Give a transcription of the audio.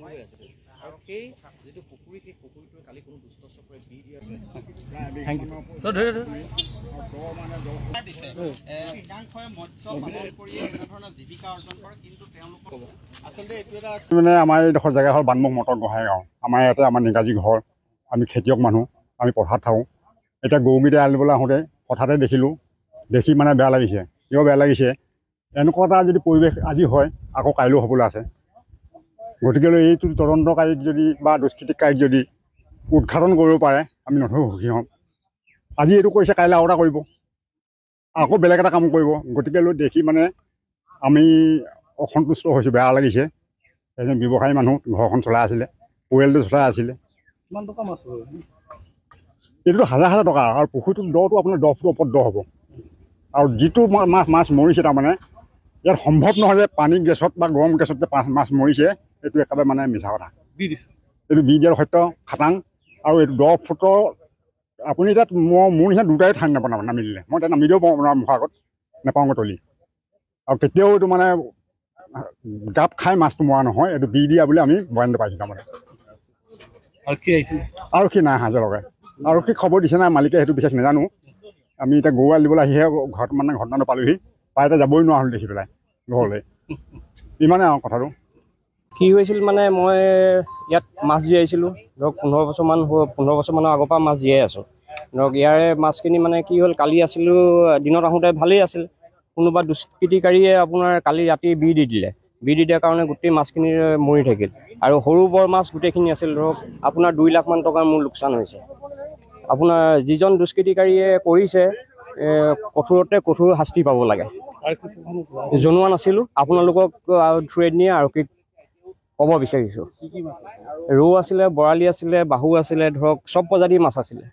মানে আমাৰ এইডোখৰ জেগা হ'ল বানমুখ মটৰ গোহাঁই গাঁও। আমাৰ ইয়াতে আমাৰ নিগাজী ঘৰ, আমি খেতিয়ক মানুহ, আমি পথাৰত থাকোঁ। এতিয়া গৰুকেইটা এৰাল দিবলৈ আহোঁতে হঠাতে দেখিলোঁ, দেখি মানে বেয়া লাগিছে। কিয় বেয়া লাগিছে, এনেকুৱা এটা যদি পৰিৱেশ আজি হয় আকৌ কাইলৈও হ'বলৈ আছে। গতিকেলৈ এইটো তদন্তকাৰীক যদি বা দুষ্কৃতিকাৰীক যদি উৎঘাটন কৰিব পাৰে আমি নথৈ সুখী হ'ম। আজি এইটো কৰিছে, কাইলৈ আৰু এটা কৰিব, আকৌ বেলেগ এটা কাম কৰিব। গতিকেলৈ দেখি মানে আমি অসন্তুষ্ট হৈছোঁ, বেয়া লাগিছে। এজন ব্যৱসায়ী মানুহ ঘৰখন চলাই আছিলে, পৰিয়ালটো চলাই আছিলে। কিমান টকা মাছ হয়? এইটোতো হাজাৰ হাজাৰ টকা, আৰু পুখুৰীটোৰ দটো আপোনাৰ 10 ফুটৰ ওপৰত দ হ'ব। আৰু যিটো মাছ মৰিছে, তাৰমানে ইয়াত সম্ভৱ নহয় যে পানী গেছত বা গৰম গেছত যে মাছ মৰিছে, এইটো একেবাৰে মানে মিছা কথা। এইটো বি দিয়াৰ সত্য খাটাং। আৰু এইটো 10 ফুটৰ আপুনি তাত মোৰ নিচিনা দুটাই ঠাই নামিলে, মই তাত নামি দিও পাৰোঁ মুখৰ আগত নাপাওঁগৈ তলি। আৰু কেতিয়াও এইটো মানে গাপ খাই মাছটো মৰা নহয়, এইটো বি দিয়া বুলি আমি বয়ানটো পাইছোঁ। তাৰমানে আৰক্ষী নাই হাজৰ লগাই, আৰক্ষীক খবৰ দিছে নাই মালিকে সেইটো বিশেষ নাজানো। আমি এতিয়া গৰু এৰাল দিবলৈ আহিহে ঘৰত মানে ঘটনাটো পালোহি, পাই এতিয়া যাবই নোৱাৰা হ'লোঁ দেখি পেলাই ঘৰলৈ। ইমানে আৰু কথাটো। কি হৈছিল মানে মই ইয়াত মাছ জীয়াইছিলোঁ ধৰক 15 বছৰমানৰ আগৰ পৰা মাছ জীয়াই আছোঁ। ধৰক ইয়াৰে মাছখিনি মানে কি হ'ল, কালি আছিলোঁ দিনত আহোঁতে ভালেই আছিল, কোনোবা দুষ্কৃতিকাৰীয়ে আপোনাৰ কালি ৰাতি বি দি দিলে। বি দি দিয়াৰ কাৰণে গোটেই মাছখিনি মৰি থাকিল। আৰু সৰু বৰ মাছ গোটেইখিনি আছিল। ধৰক আপোনাৰ 2 লাখ মান টকাৰ মোৰ লোকচান হৈছে। আপোনাৰ যিজন দুষ্কৃতিকাৰীয়ে কৰিছে কঠোৰতে কঠোৰ শাস্তি পাব লাগে। জনোৱা নাছিলোঁ, আপোনালোকক থ্ৰুৱেদি নিয়ে আৰক্ষীক ক'ব বিচাৰিছোঁ। ৰৌ আছিলে, বৰালি আছিলে, বাহু আছিলে, ধৰক চব প্ৰজাতিৰ মাছ আছিলে।